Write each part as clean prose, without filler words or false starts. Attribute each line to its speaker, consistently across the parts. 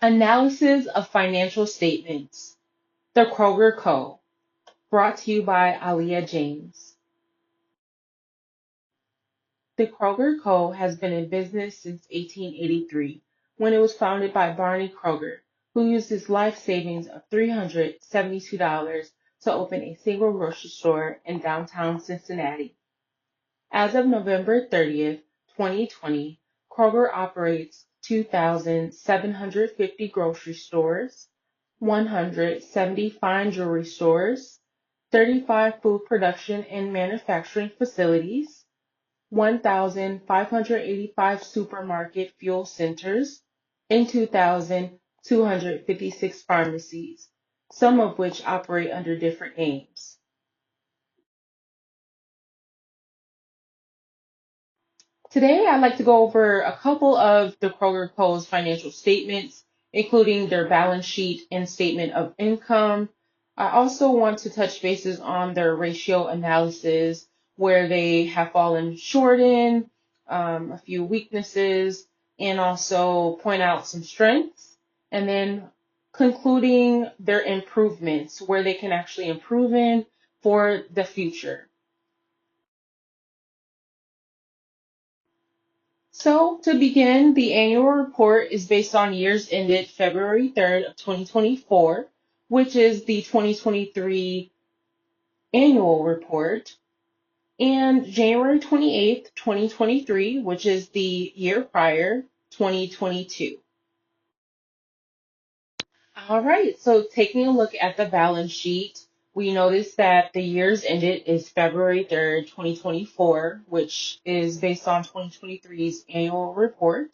Speaker 1: Analysis of Financial Statements. The Kroger Co. Brought to you by Aaliyah James. The Kroger Co. has been in business since 1883, when it was founded by Barney Kroger, who used his life savings of $372 to open a single grocery store in downtown Cincinnati. As of November 30th, 2020, Kroger operates 2,750 grocery stores, 170 fine jewelry stores, 35 food production and manufacturing facilities, 1,585 supermarket fuel centers, and 2,256 pharmacies, some of which operate under different names. Today, I'd like to go over a couple of the Kroger Co.'s financial statements, including their balance sheet and statement of income. I also want to touch bases on their ratio analysis, where they have fallen short in, a few weaknesses, and also point out some strengths, and then concluding their improvements, where they can actually improve in for the future. So to begin, the annual report is based on years ended February 3rd of 2024, which is the 2023 annual report, and January 28th, 2023, which is the year prior, 2022. All right, so taking a look at the balance sheet, we notice that the years ended is February 3rd, 2024, which is based on 2023's annual report.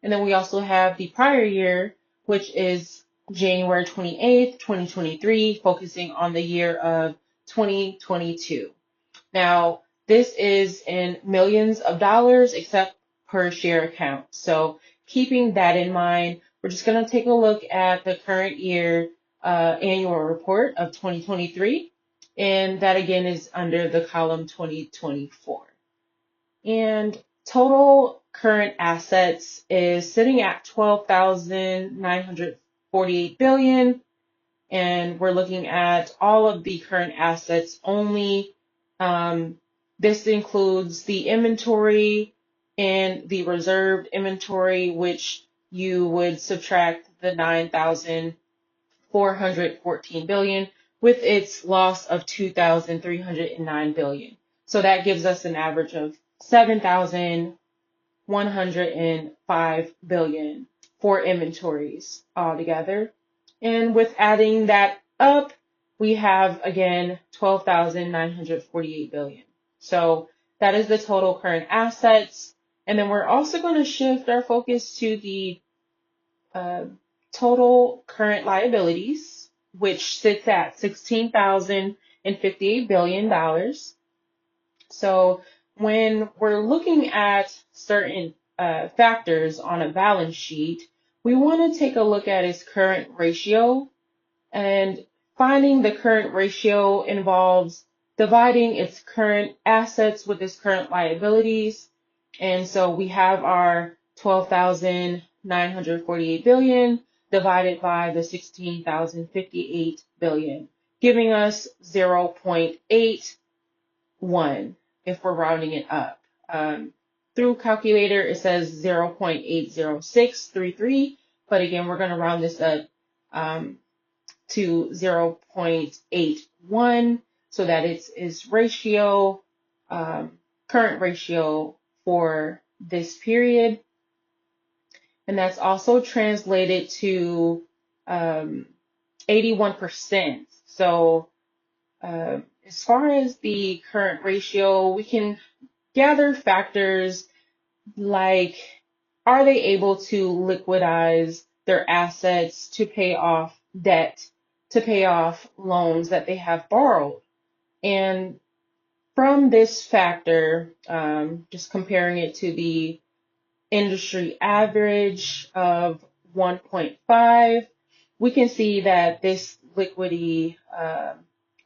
Speaker 1: And then we also have the prior year, which is January 28th, 2023, focusing on the year of 2022. Now, this is in millions of dollars except per share account. So keeping that in mind, we're just going to take a look at the current year annual report of 2023. And that again is under the column 2024. And total current assets is sitting at 12,948 billion. And we're looking at all of the current assets only. This includes the inventory and the reserved inventory, which you would subtract the 9,414 billion with its loss of 2,309 billion. So that gives us an average of 7,105 billion for inventories altogether. And with adding that up, we have again 12,948 billion. So that is the total current assets. And then we're also going to shift our focus to the total current liabilities, which sits at $16,058 billion. So when we're looking at certain factors on a balance sheet, we want to take a look at its current ratio, and finding the current ratio involves dividing its current assets with its current liabilities. And so we have our 12,948 billion divided by the 16,058 billion, giving us 0.81 if we're rounding it up. Through calculator, it says 0.80633, but again, we're going to round this up to 0.81 so that it's ratio, current ratio for this period. And that's also translated to 81%. So as far as the current ratio, we can gather factors like, are they able to liquidize their assets to pay off debt, to pay off loans that they have borrowed? And from this factor, just comparing it to the industry average of 1.5, we can see that this liquidity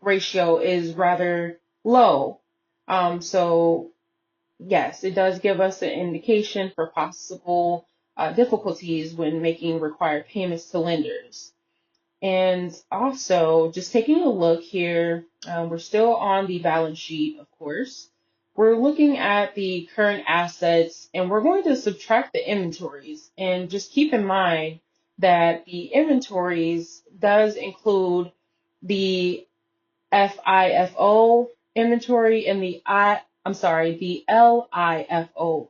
Speaker 1: ratio is rather low. So yes, it does give us an indication for possible difficulties when making required payments to lenders. And also, just taking a look here, we're still on the balance sheet, of course. We're looking at the current assets and we're going to subtract the inventories. And just keep in mind that the inventories does include the FIFO inventory and the LIFO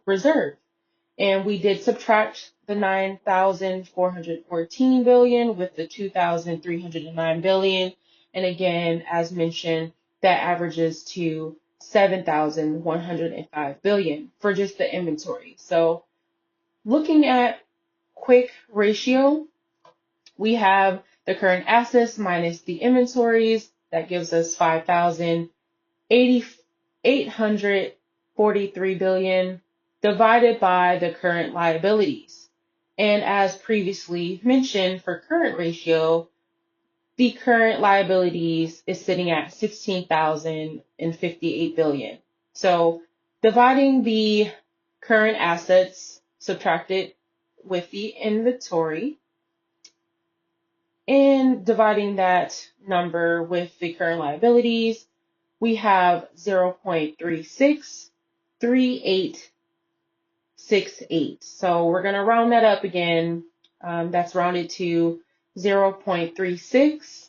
Speaker 1: reserve. And we did subtract the 9,414 billion with the 2,309 billion. And again, as mentioned, that averages to 7,105 billion for just the inventory. So looking at quick ratio, we have the current assets minus the inventories. That gives us 5,843 billion divided by the current liabilities. And as previously mentioned, for current ratio, the current liabilities is sitting at 16,058 billion. So dividing the current assets subtracted with the inventory and dividing that number with the current liabilities, we have 0.363868. So we're going to round that up again. That's rounded to 0.36.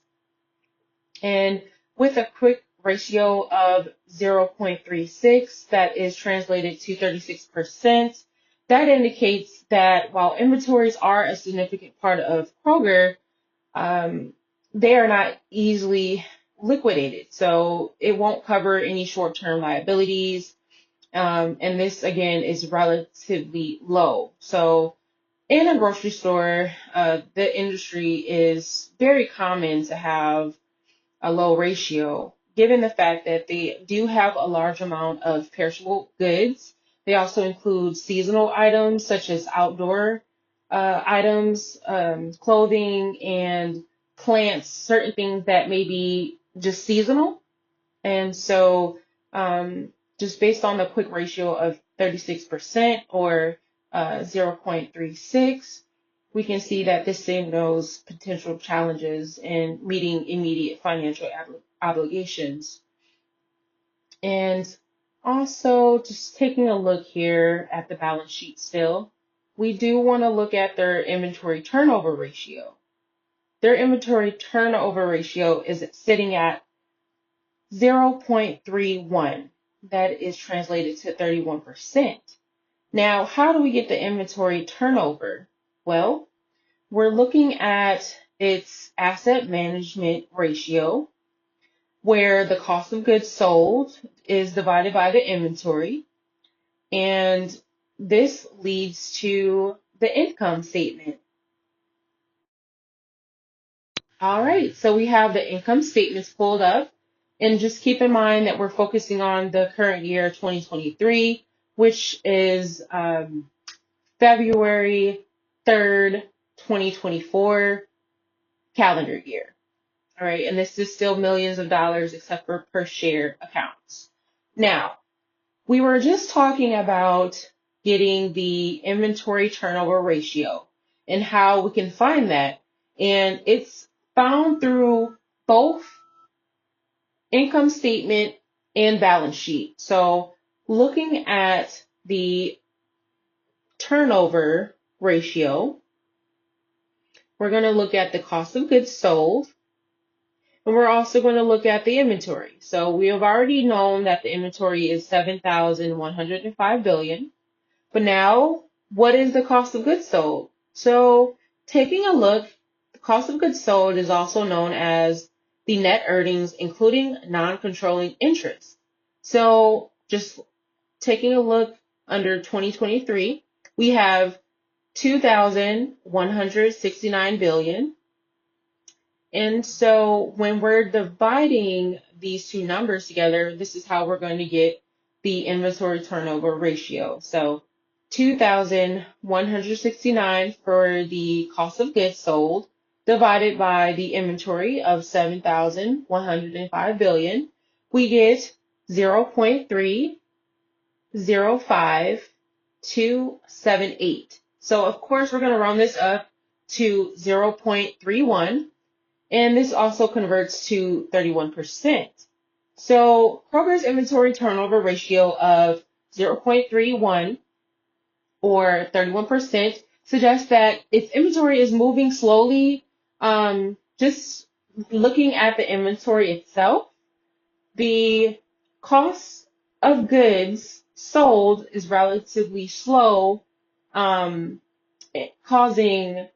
Speaker 1: And with a quick ratio of 0.36, that is translated to 36%. That indicates that while inventories are a significant part of Kroger, they are not easily liquidated. So it won't cover any short-term liabilities. And this, again, is relatively low. So in a grocery store, the industry is very common to have a low ratio, given the fact that they do have a large amount of perishable goods. They also include seasonal items such as outdoor items, clothing, and plants, certain things that may be just seasonal. And so just based on the quick ratio of 36% or 0.36, we can see that this signals potential challenges in meeting immediate financial obligations. And also just taking a look here at the balance sheet still, we do want to look at their inventory turnover ratio. Their inventory turnover ratio is sitting at 0.31. That is translated to 31%. Now, how do we get the inventory turnover? Well, we're looking at its asset management ratio, where the cost of goods sold is divided by the inventory. And this leads to the income statement. All right, so we have the income statements pulled up. And just keep in mind that we're focusing on the current year, 2023, which is February 3rd, 2024 calendar year. All right, and this is still millions of dollars except for per share accounts. Now, we were just talking about getting the inventory turnover ratio and how we can find that. And it's found through both income statement and balance sheet. So looking at the turnover ratio, we're going to look at the cost of goods sold, and we're also going to look at the inventory. So we have already known that the inventory is 7,105 billion. But now, what is the cost of goods sold? So taking a look, the cost of goods sold is also known as the net earnings, including non-controlling interest. So just taking a look under 2023, we have 2,169 billion. And so when we're dividing these two numbers together, this is how we're going to get the inventory turnover ratio. So 2,169 for the cost of goods sold divided by the inventory of 7,105 billion, we get 0.305278. So of course, we're going to round this up to 0.31, and this also converts to 31%. So Kroger's inventory turnover ratio of 0.31 or 31% suggests that its inventory is moving slowly. Just looking at the inventory itself, the cost of goods sold is relatively slow, causing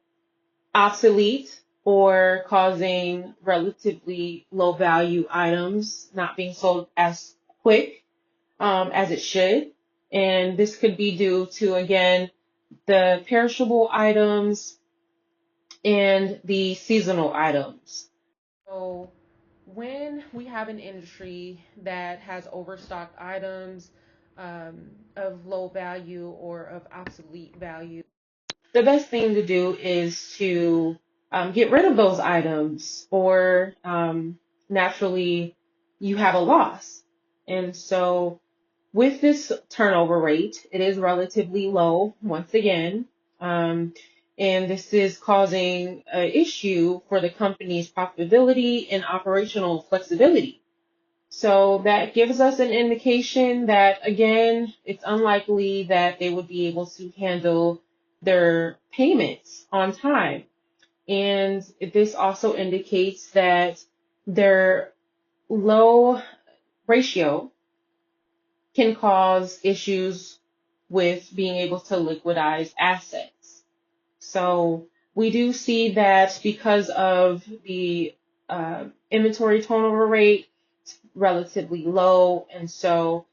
Speaker 1: obsolete or causing relatively low value items not being sold as quick as it should. And this could be due to, again, the perishable items and the seasonal items. So when we have an industry that has overstocked items of low value or of obsolete value, the best thing to do is to get rid of those items, or naturally you have a loss. And so with this turnover rate, it is relatively low once again. And this is causing an issue for the company's profitability and operational flexibility. So that gives us an indication that, again, it's unlikely that they would be able to handle their payments on time. And this also indicates that their low ratio can cause issues with being able to liquidize assets. So we do see that because of the inventory turnover rate, it's relatively low. And so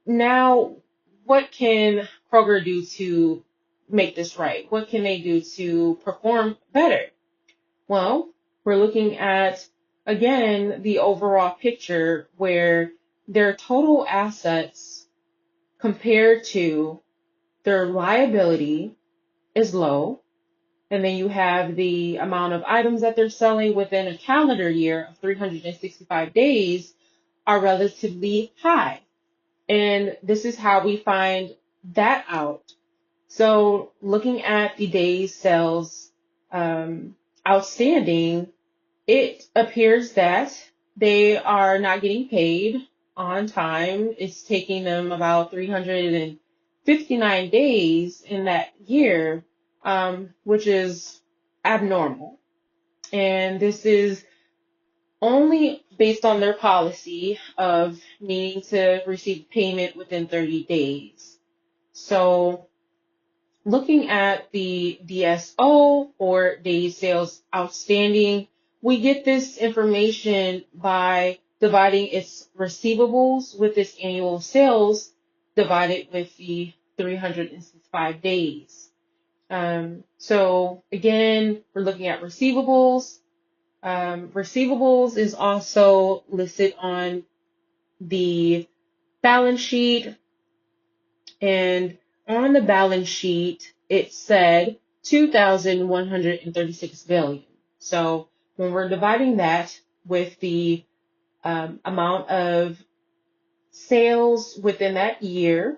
Speaker 1: now what can Kroger do to make this right? What can they do to perform better? Well, we're looking at, again, the overall picture where their total assets compared to their liability is low. And then you have the amount of items that they're selling within a calendar year of 365 days are relatively high. And this is how we find that out. So looking at the days sales outstanding, it appears that they are not getting paid on time. It's taking them about 359 days in that year, which is abnormal. And this is only based on their policy of needing to receive payment within 30 days. So looking at the DSO, or days sales outstanding, we get this information by dividing its receivables with its annual sales divided with the 365 days. So again, we're looking at receivables. Receivables is also listed on the balance sheet, and on the balance sheet, it said 2,136 billion. So when we're dividing that with the amount of sales within that year,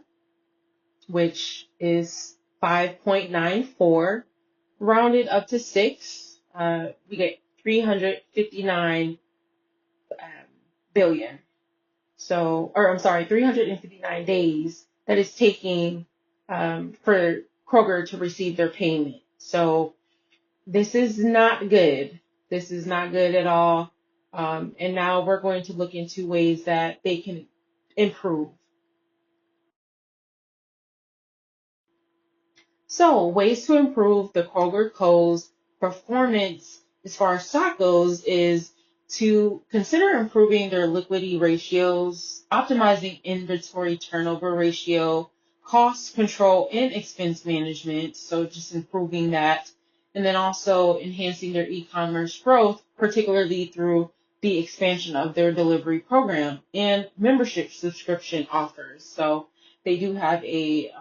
Speaker 1: which is 5.94, rounded up to 6, we get 359 billion. So, or I'm sorry, 359 days that it's taking for Kroger to receive their payment. So this is not good. This is not good at all. And now we're going to look into ways that they can improve. So ways to improve the Kroger Co.'s performance as far as stock goes is to consider improving their liquidity ratios, optimizing inventory turnover ratio, cost control, and expense management. So just improving that. And then also enhancing their e-commerce growth, particularly through the expansion of their delivery program and membership subscription offers. So they do have a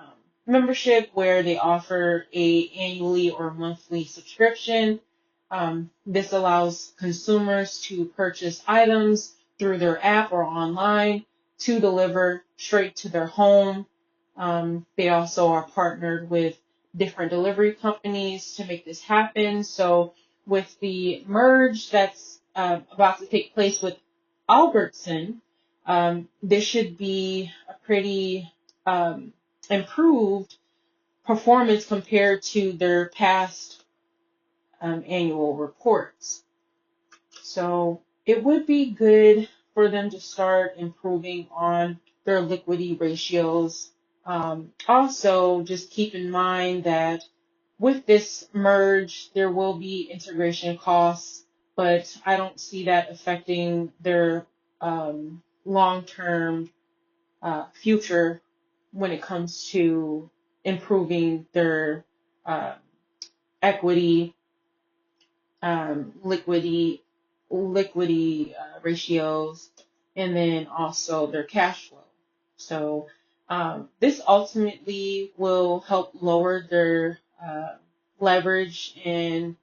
Speaker 1: membership where they offer a annually or monthly subscription. This allows consumers to purchase items through their app or online to deliver straight to their home. They also are partnered with different delivery companies to make this happen. So with the merge that's about to take place with Albertson, this should be a pretty improved performance compared to their past annual reports. So it would be good for them to start improving on their liquidity ratios. Also, just keep in mind that with this merge, there will be integration costs, but I don't see that affecting their long-term future when it comes to improving their uh, equity, liquidity ratios, and then also their cash flow. So this ultimately will help lower their leverage and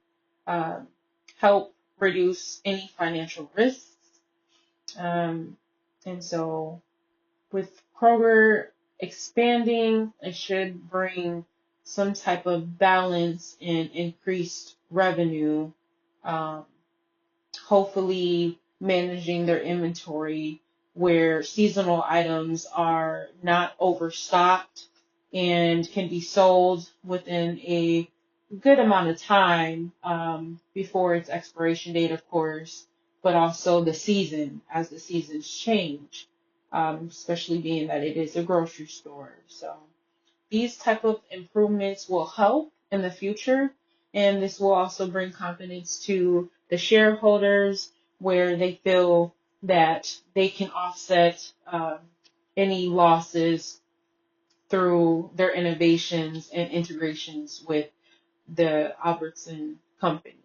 Speaker 1: uh, help reduce any financial risks. Um, and so with Kroger expanding, it should bring some type of balance and increased revenue, um, hopefully managing their inventory where seasonal items are not overstocked and can be sold within a good amount of time before its expiration date, of course, but also the season as the seasons change, especially being that it is a grocery store. So these type of improvements will help in the future, and this will also bring confidence to the shareholders where they feel that they can offset any losses through their innovations and integrations with the Albertson company.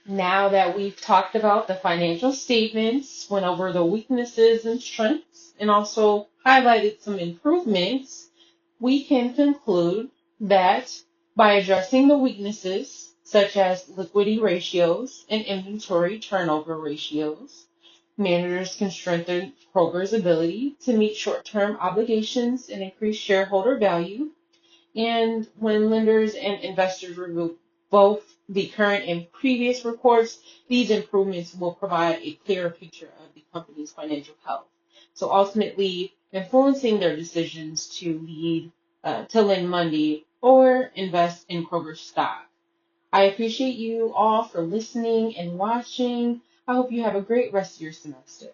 Speaker 1: Now that we've talked about the financial statements, went over the weaknesses and strengths, and also highlighted some improvements, we can conclude that by addressing the weaknesses, such as liquidity ratios and inventory turnover ratios, managers can strengthen Kroger's ability to meet short-term obligations and increase shareholder value. And when lenders and investors review both the current and previous reports, these improvements will provide a clearer picture of the company's financial health. So ultimately, influencing their decisions to lend money or invest in Kroger stock. I appreciate you all for listening and watching. I hope you have a great rest of your semester.